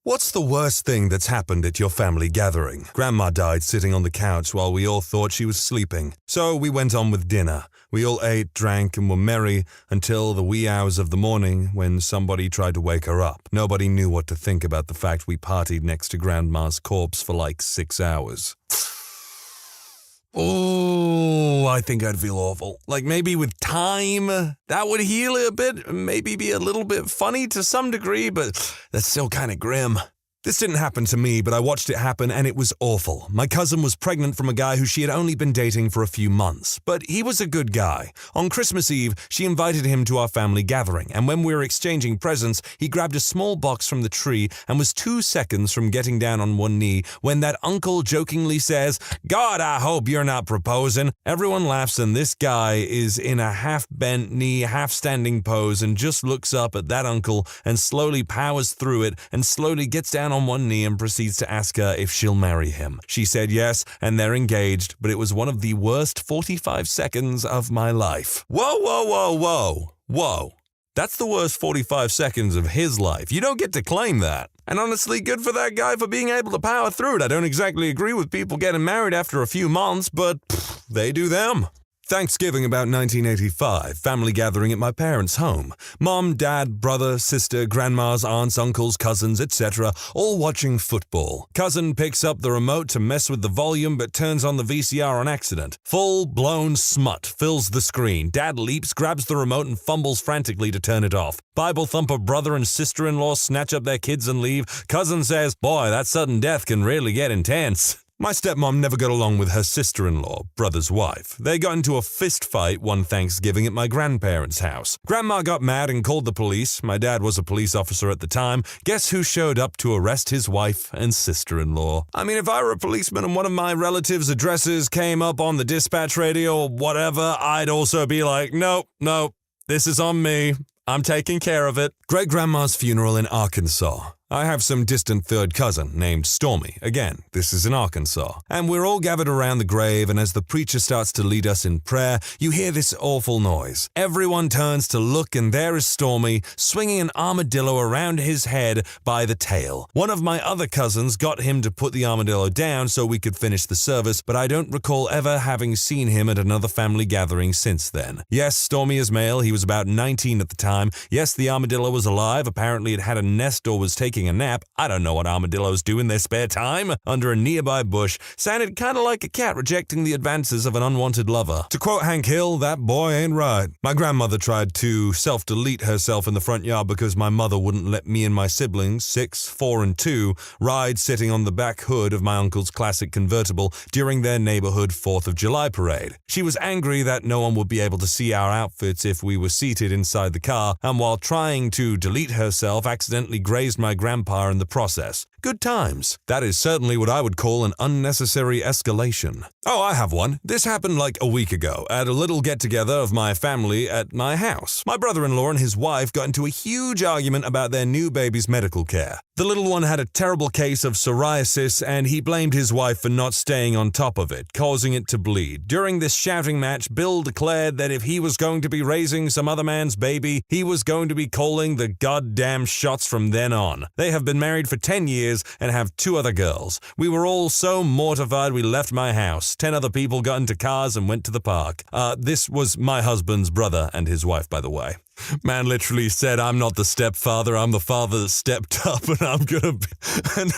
What's the worst thing that's happened at your family gathering? Grandma died sitting on the couch while we all thought she was sleeping. So we went on with dinner. We all ate, drank, and were merry until the wee hours of the morning when somebody tried to wake her up. Nobody knew what to think about the fact we partied next to Grandma's corpse for like 6 hours. Oh, I think I'd feel awful. Like maybe with time, that would heal it a bit, maybe be a little bit funny to some degree, but that's still kind of grim. This didn't happen to me, but I watched it happen and it was awful. My cousin was pregnant from a guy who she had only been dating for a few months, but he was a good guy. On Christmas Eve, she invited him to our family gathering, and when we were exchanging presents, he grabbed a small box from the tree and was 2 seconds from getting down on one knee when that uncle jokingly says, "God, I hope you're not proposing." Everyone laughs and this guy is in a half-bent knee, half-standing pose and just looks up at that uncle and slowly powers through it and slowly gets down on one knee and proceeds to ask her if she'll marry him. She said yes, and they're engaged, but it was one of the worst 45 seconds of my life. Whoa, whoa, whoa, whoa, whoa. That's the worst 45 seconds of his life. You don't get to claim that. And honestly, good for that guy for being able to power through it. I don't exactly agree with people getting married after a few months, but they do them. Thanksgiving about 1985, family gathering at my parents' home. Mom, dad, brother, sister, grandmas, aunts, uncles, cousins, etc., all watching football. Cousin picks up the remote to mess with the volume but turns on the VCR on accident. Full-blown smut fills the screen. Dad leaps, grabs the remote and fumbles frantically to turn it off. Bible thumper brother and sister-in-law snatch up their kids and leave. Cousin says, "Boy, that sudden death can really get intense." My stepmom never got along with her sister-in-law, brother's wife. They got into a fist fight one Thanksgiving at my grandparents' house. Grandma got mad and called the police. My dad was a police officer at the time. Guess who showed up to arrest his wife and sister-in-law? I mean, if I were a policeman and one of my relatives' addresses came up on the dispatch radio or whatever, I'd also be like, nope, this is on me. I'm taking care of it. Great-grandma's funeral in Arkansas. I have some distant third cousin named Stormy. Again, this is in Arkansas. And we're all gathered around the grave, and as the preacher starts to lead us in prayer, you hear this awful noise. Everyone turns to look, and there is Stormy, swinging an armadillo around his head by the tail. One of my other cousins got him to put the armadillo down so we could finish the service, but I don't recall ever having seen him at another family gathering since then. Yes, Stormy is male. He was about 19 at the time. Yes, the armadillo was alive. Apparently it had a nest or was taking a nap. I don't know what armadillos do in their spare time. Under a nearby bush, sounded kind of like a cat rejecting the advances of an unwanted lover. To quote Hank Hill, that boy ain't right. My grandmother tried to self-delete herself in the front yard because my mother wouldn't let me and my siblings, 6, 4, and 2, ride sitting on the back hood of my uncle's classic convertible during their neighborhood 4th of July parade. She was angry that no one would be able to see our outfits if we were seated inside the car, and while trying to delete herself, accidentally grazed my grandpa in the process. Good times. That is certainly what I would call an unnecessary escalation. Oh, I have one. This happened like a week ago at a little get-together of my family at my house. My brother-in-law and his wife got into a huge argument about their new baby's medical care. The little one had a terrible case of psoriasis, and he blamed his wife for not staying on top of it, causing it to bleed. During this shouting match, Bill declared that if he was going to be raising some other man's baby, he was going to be calling the goddamn shots from then on. They have been married for 10 years and have 2 other girls. We were all so mortified we left my house. 10 other people got into cars and went to the park. This was my husband's brother and his wife, by the way. Man literally said, "I'm not the stepfather, I'm the father that stepped up, and I'm gonna be..." And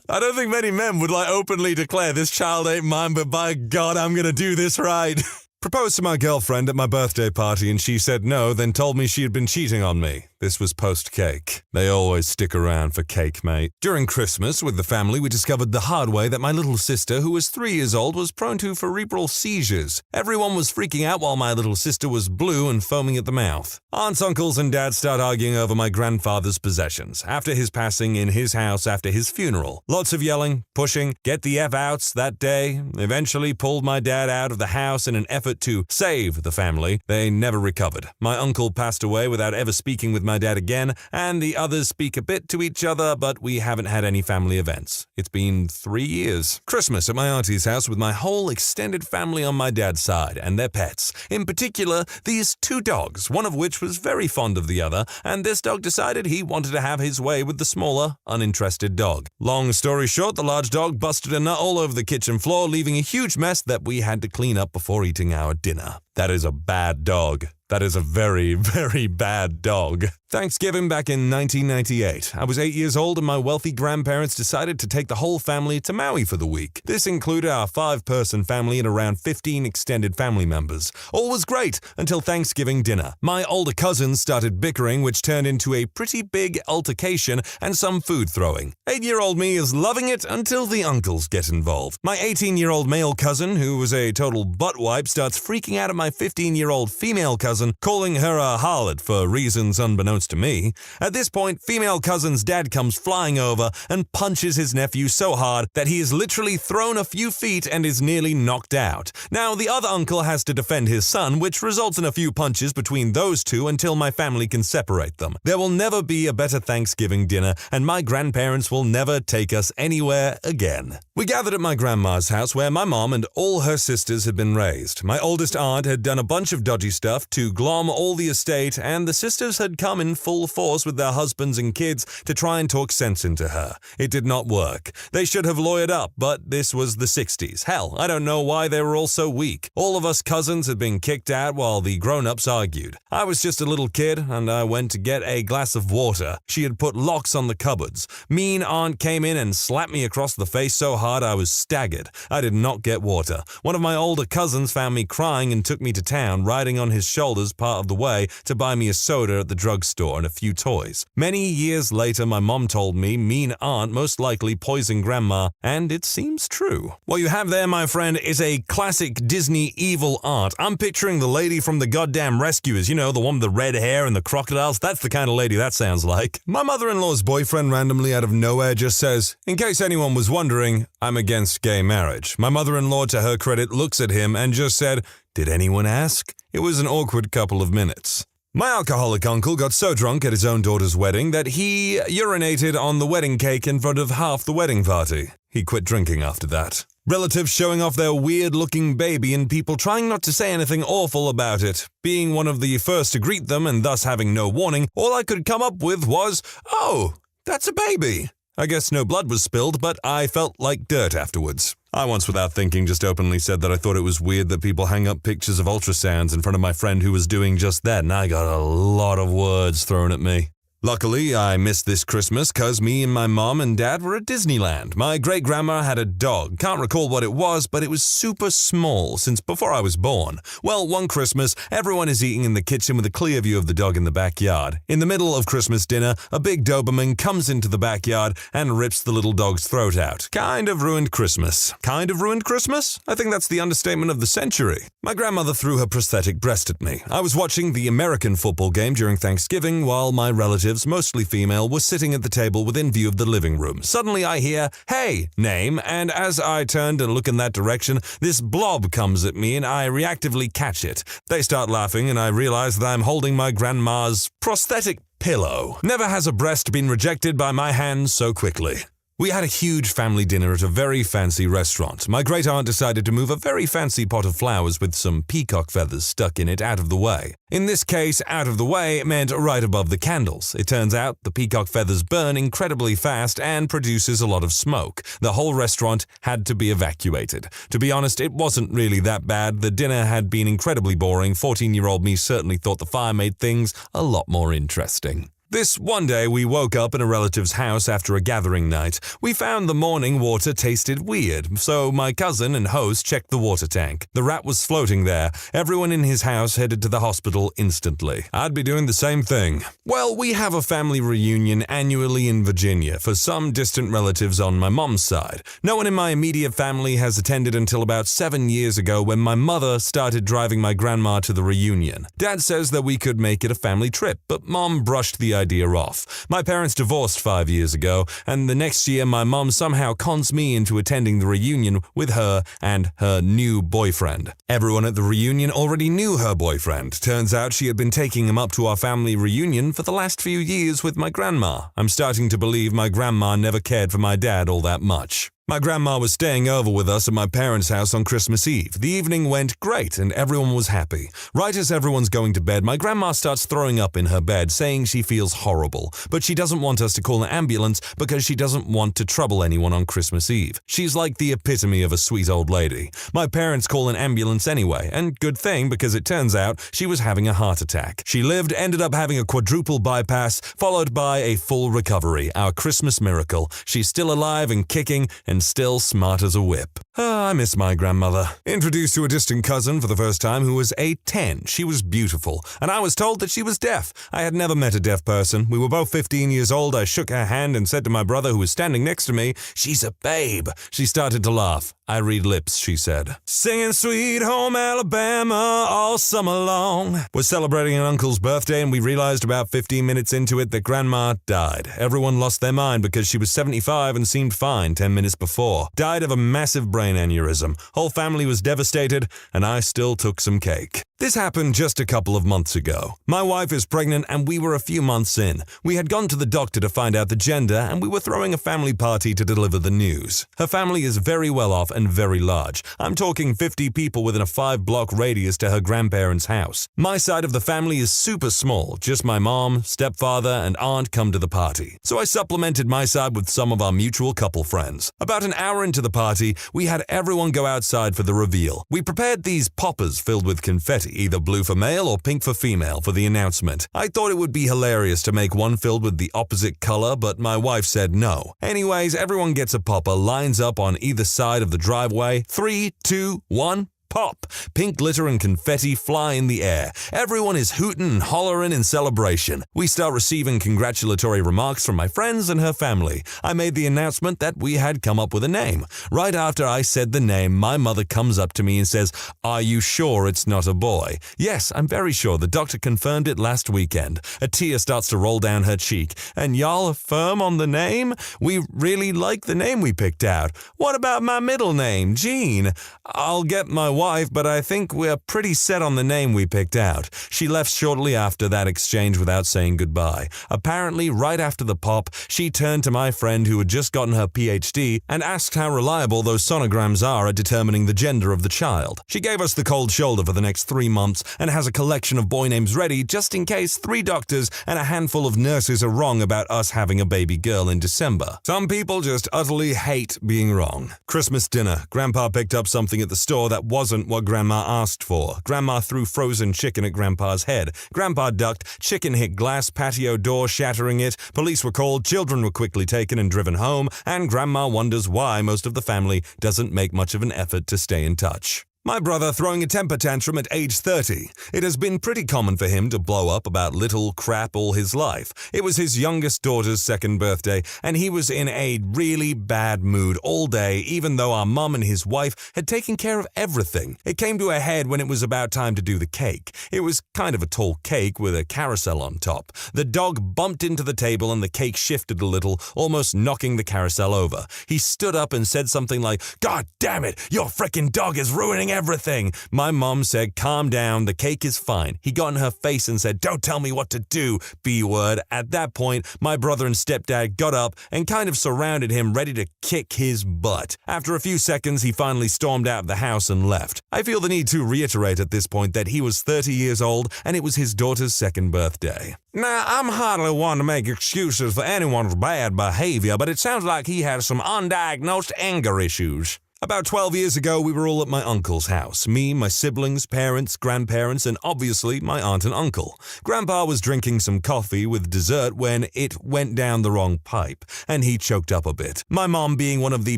I don't think many men would openly declare, "This child ain't mine, but by God, I'm gonna do this right." Proposed to my girlfriend at my birthday party and she said no, then told me she had been cheating on me. This was post-cake. They always stick around for cake, mate. During Christmas, with the family, we discovered the hard way that my little sister, who was 3 years old, was prone to cerebral seizures. Everyone was freaking out while my little sister was blue and foaming at the mouth. Aunts, uncles, and dads start arguing over my grandfather's possessions after his passing in his house after his funeral. Lots of yelling, pushing, get the F outs that day. Eventually pulled my dad out of the house in an effort effort to save the family, they never recovered. My uncle passed away without ever speaking with my dad again, and the others speak a bit to each other, but we haven't had any family events. It's been 3 years. Christmas at my auntie's house with my whole extended family on my dad's side, and their pets. In particular, these 2 dogs, one of which was very fond of the other, and this dog decided he wanted to have his way with the smaller, uninterested dog. Long story short, the large dog busted a nut all over the kitchen floor, leaving a huge mess that we had to clean up before eating our dinner. That is a bad dog. That is a very, very bad dog. Thanksgiving back in 1998. I was 8 years old and my wealthy grandparents decided to take the whole family to Maui for the week. This included our 5-person family and around 15 extended family members. All was great until Thanksgiving dinner. My older cousins started bickering, which turned into a pretty big altercation and some food throwing. 8-year-old me is loving it until the uncles get involved. My 18-year-old male cousin, who was a total butt wipe, starts freaking out at my 15-year-old female cousin, calling her a harlot for reasons unbeknownst to me. At this point, female cousin's dad comes flying over and punches his nephew so hard that he is literally thrown a few feet and is nearly knocked out. Now, the other uncle has to defend his son, which results in a few punches between those two until my family can separate them. There will never be a better Thanksgiving dinner, and my grandparents will never take us anywhere again. We gathered at my grandma's house where my mom and all her sisters had been raised. My oldest aunt had done a bunch of dodgy stuff to glom all the estate, and the sisters had come in full force with their husbands and kids to try and talk sense into her. It did not work. They should have lawyered up, but this was the 60s. Hell, I don't know why they were all so weak. All of us cousins had been kicked out while the grown-ups argued. I was just a little kid, and I went to get a glass of water. She had put locks on the cupboards. Mean aunt came in and slapped me across the face so hard I was staggered. I did not get water. One of my older cousins found me crying and took me to town, riding on his shoulders part of the way to buy me a soda at the drugstore and a few toys. Many years later, my mom told me mean aunt most likely poisoned grandma, and it seems true. What you have there, my friend, is a classic Disney evil aunt. I'm picturing the lady from the goddamn Rescuers, you know, the one with the red hair and the crocodiles. That's the kind of lady that sounds like. My mother-in-law's boyfriend randomly out of nowhere just says, "In case anyone was wondering, I'm against gay marriage." My mother-in-law, to her credit, looks at him and just said, "Did anyone ask?" It was an awkward couple of minutes. My alcoholic uncle got so drunk at his own daughter's wedding that he urinated on the wedding cake in front of half the wedding party. He quit drinking after that. Relatives showing off their weird-looking baby and people trying not to say anything awful about it. Being one of the first to greet them and thus having no warning, all I could come up with was, "Oh, that's a baby." I guess no blood was spilled, but I felt like dirt afterwards. I once, without thinking, just openly said that I thought it was weird that people hang up pictures of ultrasounds in front of my friend who was doing just that, and I got a lot of words thrown at me. Luckily, I missed this Christmas cause me and my mom and dad were at Disneyland. My great-grandma had a dog. Can't recall what it was, but it was super small since before I was born. Well, one Christmas, everyone is eating in the kitchen with a clear view of the dog in the backyard. In the middle of Christmas dinner, a big Doberman comes into the backyard and rips the little dog's throat out. Kind of ruined Christmas. Kind of ruined Christmas? I think that's the understatement of the century. My grandmother threw her prosthetic breast at me. I was watching the American football game during Thanksgiving while my relatives, mostly female, were sitting at the table within view of the living room. Suddenly I hear, "Hey, name," and as I turned and look in that direction, this blob comes at me and I reactively catch it. They start laughing and I realize that I'm holding my grandma's prosthetic pillow. Never has a breast been rejected by my hands so quickly. We had a huge family dinner at a very fancy restaurant. My great-aunt decided to move a very fancy pot of flowers with some peacock feathers stuck in it out of the way. In this case, out of the way meant right above the candles. It turns out the peacock feathers burn incredibly fast and produces a lot of smoke. The whole restaurant had to be evacuated. To be honest, it wasn't really that bad. The dinner had been incredibly boring. 14-year-old me certainly thought the fire made things a lot more interesting. This one day we woke up in a relative's house after a gathering night. We found the morning water tasted weird, so my cousin and host checked the water tank. The rat was floating there. Everyone in his house headed to the hospital instantly. I'd be doing the same thing. Well, we have a family reunion annually in Virginia for some distant relatives on my mom's side. No one in my immediate family has attended until about 7 years ago when my mother started driving my grandma to the reunion. Dad says that we could make it a family trip, but Mom brushed the idea idea off. My parents divorced 5 years ago, and the next year my mom somehow cons me into attending the reunion with her and her new boyfriend. Everyone at the reunion already knew her boyfriend. Turns out she had been taking him up to our family reunion for the last few years with my grandma. I'm starting to believe my grandma never cared for my dad all that much. My grandma was staying over with us at my parents' house on Christmas Eve. The evening went great and everyone was happy. Right as everyone's going to bed, my grandma starts throwing up in her bed, saying she feels horrible, but she doesn't want us to call an ambulance because she doesn't want to trouble anyone on Christmas Eve. She's like the epitome of a sweet old lady. My parents call an ambulance anyway, and good thing because it turns out she was having a heart attack. She lived, ended up having a quadruple bypass, followed by a full recovery, our Christmas miracle. She's still alive and kicking and still smart as a whip. I miss my grandmother. Introduced to a distant cousin for the first time who was a 10. She was beautiful, and I was told that she was deaf. I had never met a deaf person. We were both 15 years old. I shook her hand and said to my brother who was standing next to me, "She's a babe." She started to laugh. "I read lips," she said. Singing Sweet Home Alabama all summer long. We're celebrating an uncle's birthday and we realized about 15 minutes into it that Grandma died. Everyone lost their mind because she was 75 and seemed fine 10 minutes before. Died of a massive brain aneurysm. Whole family was devastated and I still took some cake. This happened just a couple of months ago. My wife is pregnant and we were a few months in. We had gone to the doctor to find out the gender and we were throwing a family party to deliver the news. Her family is very well off and very large. I'm talking 50 people within a 5-block radius to her grandparents' house. My side of the family is super small. Just my mom, stepfather, and aunt come to the party. So I supplemented my side with some of our mutual couple friends. About an hour into the party, we had everyone go outside for the reveal. We prepared these poppers filled with confetti, either blue for male or pink for female, for the announcement. I thought it would be hilarious to make one filled with the opposite color, but my wife said no. Anyways, everyone gets a popper, lines up on either side of the driveway. 3, 2, 1. Pop! Pink glitter and confetti fly in the air. Everyone is hooting and hollering in celebration. We start receiving congratulatory remarks from my friends and her family. I made the announcement that we had come up with a name. Right after I said the name, my mother comes up to me and says, "Are you sure it's not a boy?" "Yes, I'm very sure. The doctor confirmed it last weekend." A tear starts to roll down her cheek. "And y'all are firm on the name? We really like the name we picked out. What about my middle name, Jean?" "I'll get my wife, but I think we're pretty set on the name we picked out." She left shortly after that exchange without saying goodbye. Apparently, right after the pop, she turned to my friend who had just gotten her PhD and asked how reliable those sonograms are at determining the gender of the child. She gave us the cold shoulder for the next 3 months and has a collection of boy names ready just in case 3 doctors and a handful of nurses are wrong about us having a baby girl in December. Some people just utterly hate being wrong. Christmas dinner. Grandpa picked up something at the store that wasn't what Grandma asked for. Grandma threw frozen chicken at Grandpa's head. Grandpa ducked, chicken hit glass patio door, shattering it. Police were called, children were quickly taken and driven home, and Grandma wonders why most of the family doesn't make much of an effort to stay in touch. My brother throwing a temper tantrum at age 30. It has been pretty common for him to blow up about little crap all his life. It was his youngest daughter's 2nd birthday, and he was in a really bad mood all day, even though our mum and his wife had taken care of everything. It came to a head when it was about time to do the cake. It was kind of a tall cake with a carousel on top. The dog bumped into the table and the cake shifted a little, almost knocking the carousel over. He stood up and said something like, "God damn it, your frickin' dog is ruining everything." My mom said, "Calm down, the cake is fine." He got in her face and said, "Don't tell me what to do, B-word." At that point, my brother and stepdad got up and kind of surrounded him, ready to kick his butt. After a few seconds, he finally stormed out of the house and left. I feel the need to reiterate at this point that he was 30 years old and it was his daughter's 2nd birthday. Now, I'm hardly one to make excuses for anyone's bad behavior, but it sounds like he has some undiagnosed anger issues. About 12 years ago, we were all at my uncle's house. Me, my siblings, parents, grandparents, and obviously my aunt and uncle. Grandpa was drinking some coffee with dessert when it went down the wrong pipe, and he choked up a bit. My mom, being one of the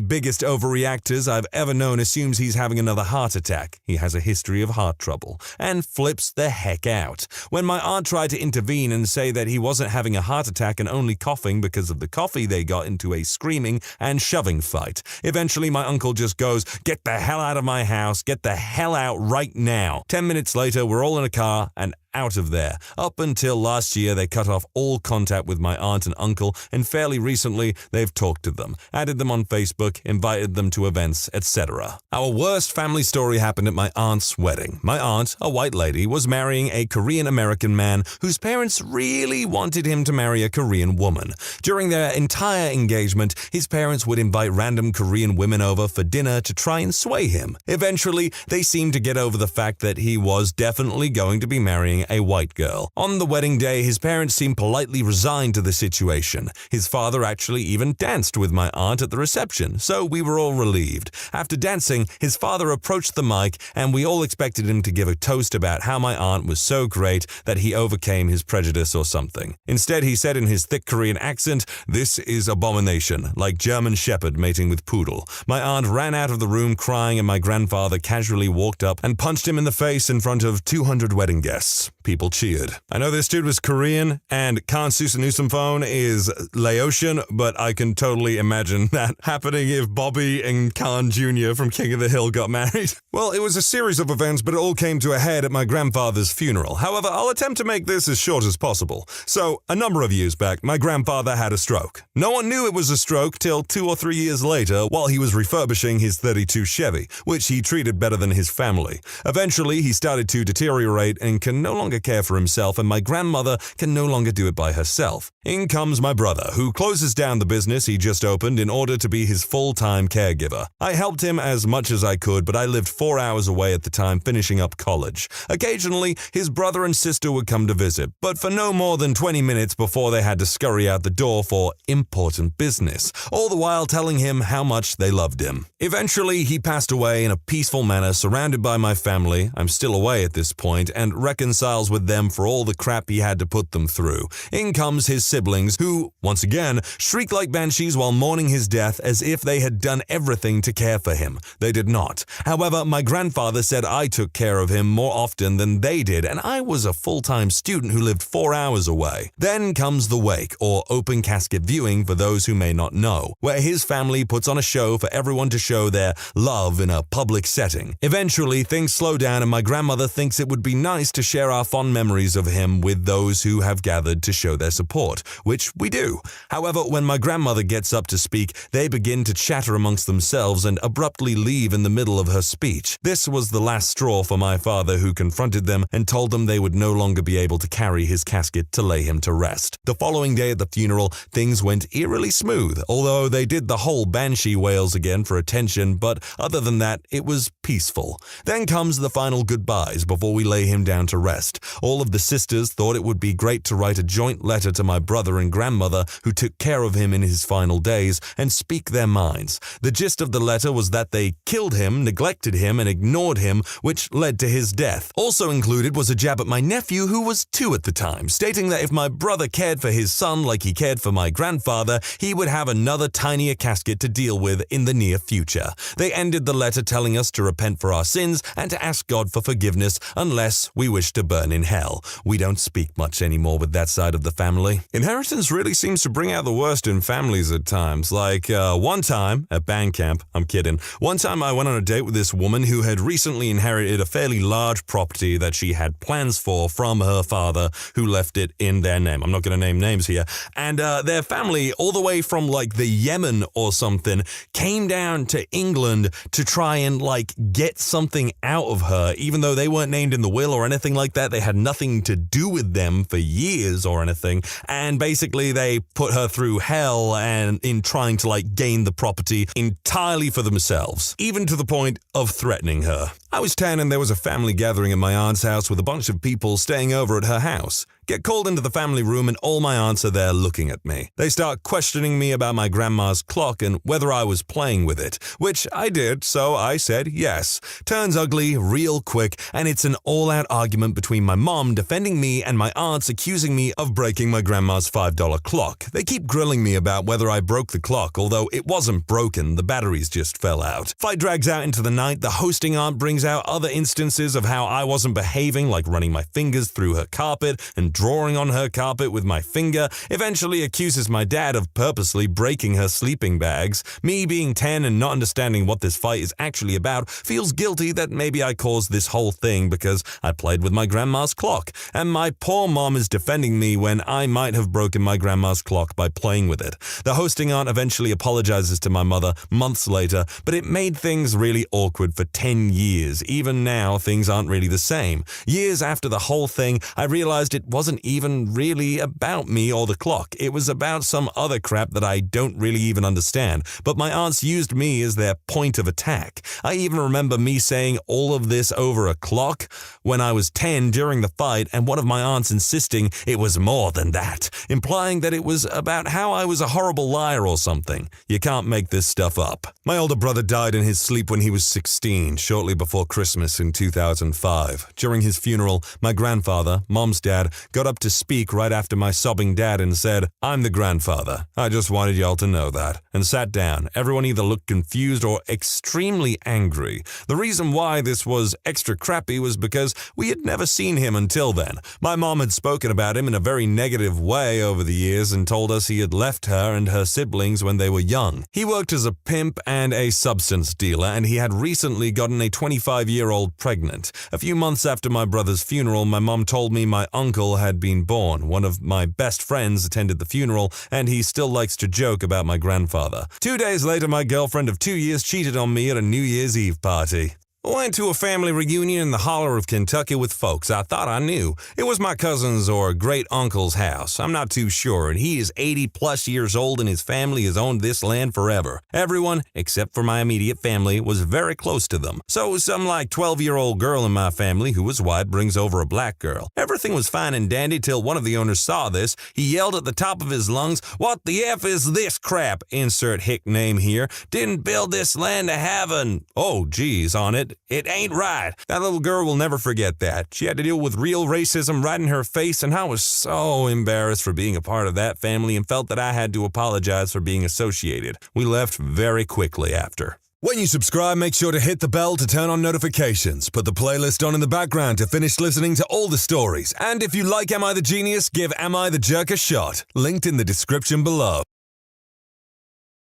biggest overreactors I've ever known, assumes he's having another heart attack. He has a history of heart trouble, and flips the heck out. When my aunt tried to intervene and say that he wasn't having a heart attack and only coughing because of the coffee, they got into a screaming and shoving fight. Eventually, my uncle just goes, "Get the hell out of my house, get the hell out right now." 10 minutes later, we're all in a car and out of there. Up until last year, they cut off all contact with my aunt and uncle, and fairly recently, they've talked to them, added them on Facebook, invited them to events, etc. Our worst family story happened at my aunt's wedding. My aunt, a white lady, was marrying a Korean-American man whose parents really wanted him to marry a Korean woman. During their entire engagement, his parents would invite random Korean women over for dinner to try and sway him. Eventually, they seemed to get over the fact that he was definitely going to be marrying a white girl. On the wedding day, his parents seemed politely resigned to the situation. His father actually even danced with my aunt at the reception, so we were all relieved. After dancing, his father approached the mic, and we all expected him to give a toast about how my aunt was so great that he overcame his prejudice or something. Instead, he said in his thick Korean accent, "This is abomination, like German Shepherd mating with poodle." My aunt ran out of the room crying, and my grandfather casually walked up and punched him in the face in front of 200 wedding guests. People cheered. I know this dude was Korean, and Khan Susanusamphone is Laotian, but I can totally imagine that happening if Bobby and Khan Jr. from King of the Hill got married. Well, it was a series of events, but it all came to a head at my grandfather's funeral. However, I'll attempt to make this as short as possible. So, a number of years back, my grandfather had a stroke. No one knew it was a stroke till 2 or 3 years later while he was refurbishing his 32 Chevy, which he treated better than his family. Eventually, he started to deteriorate and can no longer care for himself, and my grandmother can no longer do it by herself. In comes my brother, who closes down the business he just opened in order to be his full-time caregiver. I helped him as much as I could, but I lived 4 hours away at the time finishing up college. Occasionally, his brother and sister would come to visit, but for no more than 20 minutes before they had to scurry out the door for important business, all the while telling him how much they loved him. Eventually, he passed away in a peaceful manner, surrounded by my family. I'm still away at this point, and reconciles with them for all the crap he had to put them through. In comes his siblings, who, once again, shriek like banshees while mourning his death as if they had done everything to care for him. They did not. However, my grandfather said I took care of him more often than they did, and I was a full-time student who lived 4 hours away. Then comes the wake, or open casket viewing for those who may not know, where his family puts on a show for everyone to show their love in a public setting. Eventually, things slow down, and my grandmother thinks it would be nice to share our fond memories of him with those who have gathered to show their support, which we do. However, when my grandmother gets up to speak, they begin to chatter amongst themselves and abruptly leave in the middle of her speech. This was the last straw for my father, who confronted them and told them they would no longer be able to carry his casket to lay him to rest. The following day at the funeral, things went eerily smooth, although they did the whole banshee wails again for attention, but other than that, it was peaceful. Then comes the final goodbyes before we lay him down to rest. All of the sisters thought it would be great to write a joint letter to my brother and grandmother, who took care of him in his final days, and speak their minds. The gist of the letter was that they killed him, neglected him, and ignored him, which led to his death. Also included was a jab at my nephew, who was 2 at the time, stating that if my brother cared for his son like he cared for my grandfather, he would have another tinier casket to deal with in the near future. They ended the letter telling us to repent for our sins and to ask God for forgiveness unless we wish to burn in hell. We don't speak much anymore with that side of the family. Inheritance really seems to bring out the worst in families at times. Like, one time at band camp, I'm kidding, one time I went on a date with this woman who had recently inherited a fairly large property that she had plans for from her father, who left it in their name. I'm not going to name names here. And their family, all the way from like the Yemen or something, came down to England to try and like get something out of her, even though they weren't named in the will or anything like that. They had nothing to do with them for years or anything. And basically they put her through hell and in trying to like gain the property entirely for themselves, even to the point of threatening her. I was 10 and there was a family gathering at my aunt's house with a bunch of people staying over at her house. Get called into the family room and all my aunts are there looking at me. They start questioning me about my grandma's clock and whether I was playing with it, which I did, so I said yes. Turns ugly real quick, and it's an all-out argument between my mom defending me and my aunts accusing me of breaking my grandma's $5 clock. They keep grilling me about whether I broke the clock, although it wasn't broken, the batteries just fell out. Fight drags out into the night, the hosting aunt brings brings out other instances of how I wasn't behaving, like running my fingers through her carpet and drawing on her carpet with my finger, eventually accuses my dad of purposely breaking her sleeping bags. Me being 10 and not understanding what this fight is actually about feels guilty that maybe I caused this whole thing because I played with my grandma's clock, and my poor mom is defending me when I might have broken my grandma's clock by playing with it. The hosting aunt eventually apologizes to my mother months later, but it made things really awkward for 10 years. Even now, things aren't really the same. Years after the whole thing, I realized it wasn't even really about me or the clock. It was about some other crap that I don't really even understand, but my aunts used me as their point of attack. I even remember me saying all of this over a clock when I was 10 during the fight, and one of my aunts insisting it was more than that, implying that it was about how I was a horrible liar or something. You can't make this stuff up. My older brother died in his sleep when he was 16, shortly before Christmas in 2005. During his funeral, my grandfather, Mom's dad, got up to speak right after my sobbing dad and said, "I'm the grandfather. I just wanted y'all to know that," and sat down. Everyone either looked confused or extremely angry. The reason why this was extra crappy was because we had never seen him until then. My mom had spoken about him in a very negative way over the years and told us he had left her and her siblings when they were young. He worked as a pimp and a substance dealer, and he had recently gotten a 25-year-old pregnant. A few months after my brother's funeral, my mom told me my uncle had been born. One of my best friends attended the funeral, and he still likes to joke about my grandfather. 2 days later, my girlfriend of 2 years cheated on me at a New Year's Eve party. I went to a family reunion in the holler of Kentucky with folks I thought I knew. It was my cousin's or great-uncle's house. I'm not too sure, and he is 80-plus years old and his family has owned this land forever. Everyone, except for my immediate family, was very close to them. So some 12-year-old girl in my family who was white brings over a black girl. Everything was fine and dandy till one of the owners saw this. He yelled at the top of his lungs, "What the F is this crap?" Insert hick name here. "Didn't build this land to have an, oh geez, on it. It ain't right." That little girl will never forget that. She had to deal with real racism right in her face, and I was so embarrassed for being a part of that family and felt that I had to apologize for being associated. We left very quickly after. When you subscribe, make sure to hit the bell to turn on notifications. Put the playlist on in the background to finish listening to all the stories. And if you like Am I the Genius, give Am I the Jerk a shot. Linked in the description below.